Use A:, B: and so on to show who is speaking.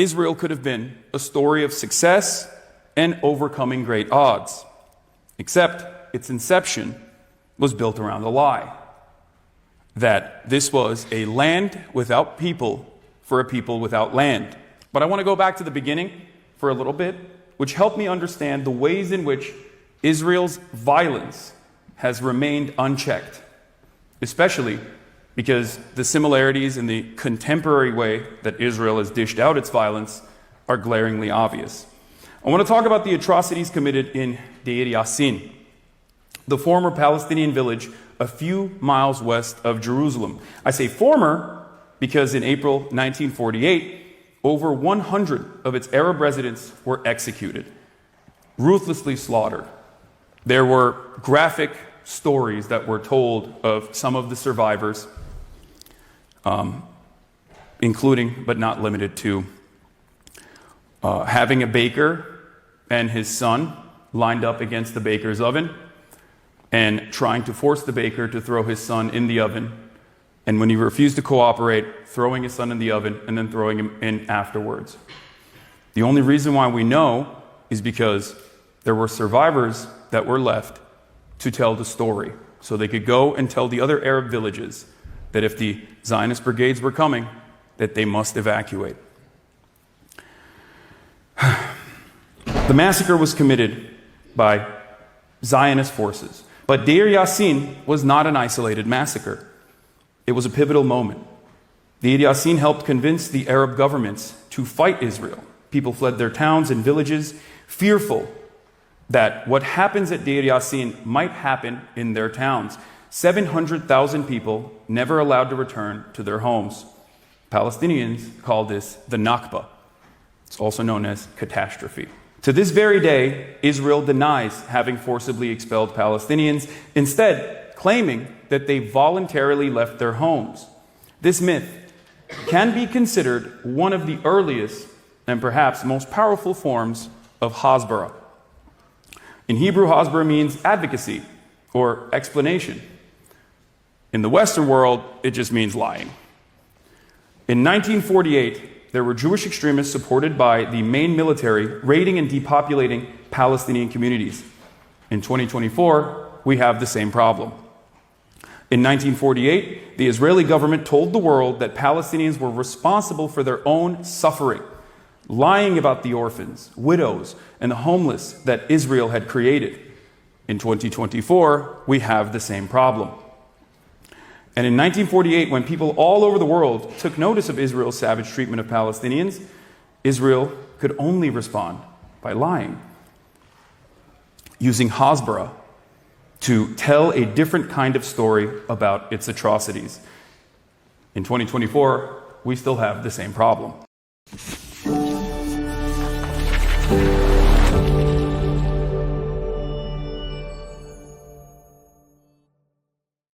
A: Israel could have been a story of success and overcoming great odds, except its inception was built around the lie that this was a land without people for a people without land. But I want to go back to the beginning for a little bit, which helped me understand the ways in which Israel's violence has remained unchecked, especially because the similarities in the contemporary way that Israel has dished out its violence are glaringly obvious. I want to talk about the atrocities committed in Deir Yassin, the former Palestinian village a few miles west of Jerusalem. I say former because in April 1948, over 100 of its Arab residents were executed, ruthlessly slaughtered. There were graphic stories that were told of some of the survivors, including but not limited to having a baker and his son lined up against the baker's oven and trying to force the baker to throw his son in the oven. And when he refused to cooperate, throwing his son in the oven and then throwing him in afterwards. The only reason why we know is because there were survivors that were left to tell the story. So they could go and tell the other Arab villages that if the Zionist brigades were coming, that they must evacuate. The massacre was committed by Zionist forces. But Deir Yassin was not an isolated massacre. It was a pivotal moment. Deir Yassin helped convince the Arab governments to fight Israel. People fled their towns and villages, fearful that what happens at Deir Yassin might happen in their towns. 700,000 people never allowed to return to their homes. Palestinians call this the Nakba. It's also known as catastrophe. To this very day, Israel denies having forcibly expelled Palestinians, instead claiming that they voluntarily left their homes. This myth can be considered one of the earliest and perhaps most powerful forms of Hasbara. In Hebrew, Hasbara means advocacy or explanation. In the Western world, it just means lying. In 1948, there were Jewish extremists supported by the main military raiding and depopulating Palestinian communities. In 2024, we have the same problem. In 1948, the Israeli government told the world that Palestinians were responsible for their own suffering, lying about the orphans, widows, and the homeless that Israel had created. In 2024, we have the same problem. And in 1948, when people all over the world took notice of Israel's savage treatment of Palestinians, Israel could only respond by lying, using Hasbara to tell a different kind of story about its atrocities. In 2024, we still have the same problem.